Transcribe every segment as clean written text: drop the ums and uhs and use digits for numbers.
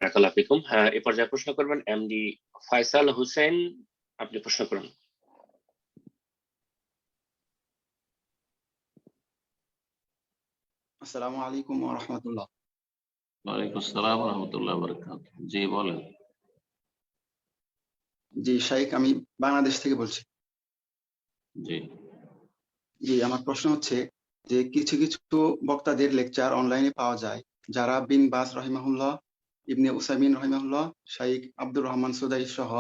বারাকাল্লাহু ফিকুম। হ্যাঁ, এ পর্যায়ে প্রশ্ন করবেন এমডি ফয়সাল হোসেন। আপনি প্রশ্ন করুন। আসসালামু আলাইকুম ওয়া রাহমাতুল্লাহ। ওয়ালাইকুম আসসালাম ওয়া রাহমাতুল্লাহি ওয়া বারাকাতুহু। জি বলেন। জি শাইখ, আমি বাংলাদেশ থেকে বলছি। জি জি, আমার প্রশ্ন হচ্ছে যে কিছু কিছু বক্তাদের লেকচার অনলাইনে পাওয়া যায়, যারা বিন বাজ রহিমাহুল্লাহ, ইবনে উসাইমিন রহিমাহুল্লাহ, শাইখ আব্দুর রহমান সুদাই সহ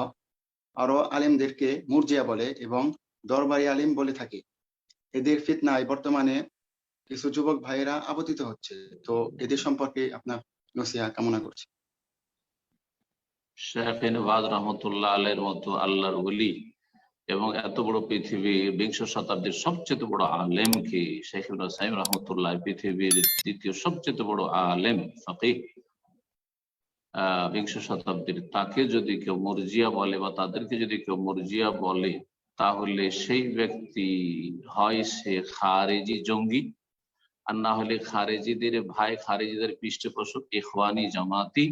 আরো আলেমদেরকে মুরজিয়া বলে এবং দরবারি আলিম বলে থাকে। এদের ফিতনায় বর্তমানে কিছু যুবক ভাইয়েরা আপতিত হচ্ছে। তো এদের সম্পর্কে আপনার নসিহা কামনা করছি। শেখ ইবনে বাজ রাহমাতুল্লাহ আলাইহির মতো আল্লাহর ওলি এবং এত বড় পৃথিবীর বিংশ শতাব্দীর সবচেয়ে বড় আলেম কি শেখ ইবনে উসাইমিন রাহমাতুল্লাহ, পৃথিবীর দ্বিতীয় সবচেয়ে বড় আলেম ফাকিহ বিংশ শতাব্দীর, তাকে যদি কেউ মুরজিয়া বলে বা তাদেরকে যদি কেউ মুরজিয়া বলে, তাহলে সেই ব্যক্তি হয় সে খারেজি জঙ্গি, আর না হলে খারেজিদের ভাই, খারেজিদের পৃষ্ঠপোষক ইখওয়ানি জামাতি,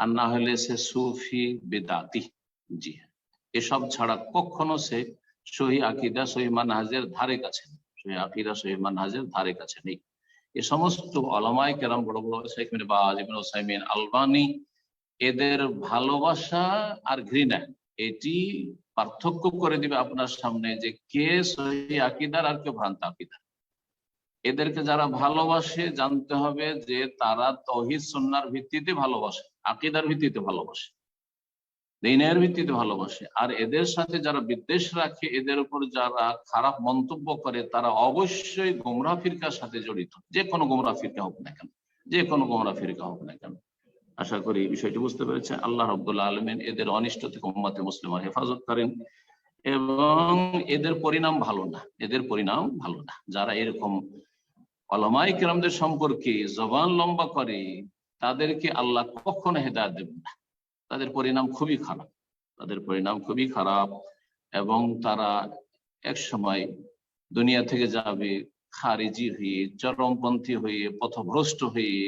আর না হলে সে সুফি বেদাতি। জি হ্যাঁ, এসব ছাড়া কখনো সে সহি আকিদা সহি মানহাজের ধারে কাছে নেই, সহি আকিদা সহি মানহাজের ধারে কাছে নেই। এ সমস্ত ওলামায়ে কেরাম, বড় বড় শেখ ইবনে বাজ, ইবনে উসাইমিন, আলবানী, এদের ভালোবাসা আর ঘৃণা এটি পার্থক্য করে দিবে আপনার সামনে যে কে সহি আকিদার আর কে ভ্রান্ত আকিদার। এদেরকে যারা ভালোবাসে জানতে হবে যে তারা তৌহিদ সুন্নাহর ভিত্তিতে ভালোবাসে, আকিদার ভিত্তিতে ভালোবাসে, দ্বীনের ভিত্তিতে ভালোবাসে। আর এদের সাথে যারা বিদ্বেষ রাখে, এদের উপর যারা খারাপ মন্তব্য করে, তারা অবশ্যই গোমরাহ ফিরকার সাথে জড়িত, যে কোনো গোমরাহ ফিরকা হোক না কেন, যে কোনো গোমরাহ ফিরকা হোক না কেন। আশা করি বিষয়টি বুঝতে পেরেছে। আল্লাহ রাব্বুল আলামিন এদের অনিষ্ট থেকে উম্মতে মুসলিমার হেফাজত করেন এবং এদের পরিণাম ভালো না, এদের পরিণাম ভালো না। যারা এরকম ওলামায়ে কেরামদের সম্পর্কে জবান লম্বা করে, তাদেরকে আল্লাহ কখনো হেদায়েত দেবেন না। তাদের পরিণাম খুবই খারাপ, তাদের পরিণাম খুবই খারাপ, এবং তারা এক সময় দুনিয়া থেকে যাবে খারিজি হয়ে, চরমপন্থী হয়ে, পথভ্রষ্ট হয়ে,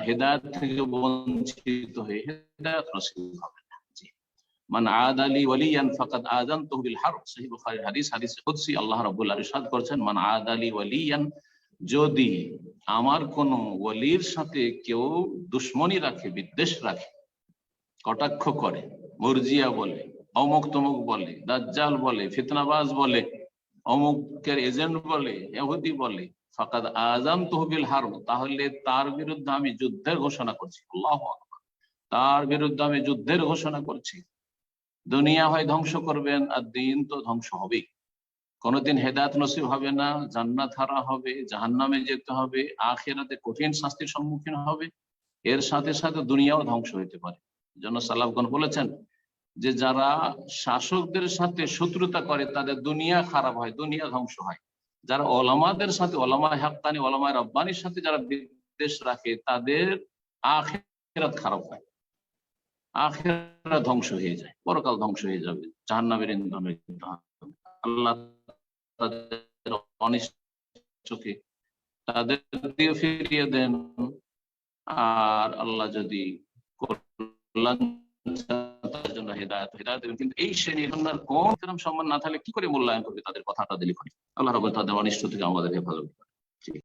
হেদায়েত থেকে বঞ্চিত হয়ে হেদায়েত নসিব হবে না। জি, মান আদালি ওয়ালিয়ান ফাকাদ আযানতুহু বিল হারব, সহিহ বুখারীর হাদিস, হাদিসে কুদসি। আল্লাহ রাব্বুল আলামিন ইরশাদ করেছেন, মান আদালি ওয়ালিয়ান, যদি আমার কোন ওয়ালির সাথে কেউ দুশ্মনী রাখে, বিদ্বেষ রাখে, কটাক্ষ করে, মুরজিয়া বলে, অমুক তমুক বলে, দাজ্জাল বলে, ফিতনাবাজ বলে, অমুকের এজেন্ট বলে, ইহুদি বলে, ফাকাদ আযানতুহু বিল হারব, তাহলে তার বিরুদ্ধে আমি যুদ্ধের ঘোষণা করছি। আল্লাহু আকবার, তার বিরুদ্ধে আমি যুদ্ধের ঘোষণা করছি। দুনিয়া হয় ধ্বংস করবেন, আর দিন তো ধ্বংস হবেই। কোনদিন হেদায়েত নসিব হবে না, জান্নাত হারা হবে, জাহান্নামে যেতে হবে, আখিরাতে কঠিন শাস্তির সম্মুখীন হবে। এর সাথে সাথে দুনিয়াও ধ্বংস হইতে পারে। জন্য সালাফগণ বলেছেন যে যারা শাসকদের সাথে শত্রুতা করে তাদের দুনিয়া খারাপ হয়, দুনিয়া ধ্বংস হয়। যারা ওলামাদের সাথে, ওলামা হাক্কানি, ওলামা রব্বানির সাথে যারা বিদ্বেষ রাখে, তাদের আখিরাত খারাপ হয়, আখিরাত ধ্বংস হয়ে যায়, পরকাল ধ্বংস হয়ে যাবে, জাহান্নামের ইন্ধন হইতে হবে। আল্লাহ তাদের অনিষ্টকে তাদের দিয়ে ফিরিয়ে দেন, আর আল্লাহ যদি কল্যাণ তার জন্য হেদায়েত দেবেন। কিন্তু এই শ্রেণীর কোন সম্মান না থাকলে কি করে মূল্যায়ন করবে তাদের কথা, তাদের লিখনে? আল্লাহ রাব্বুল তাদের অনিষ্ট থেকে আমাদের হেফাজত।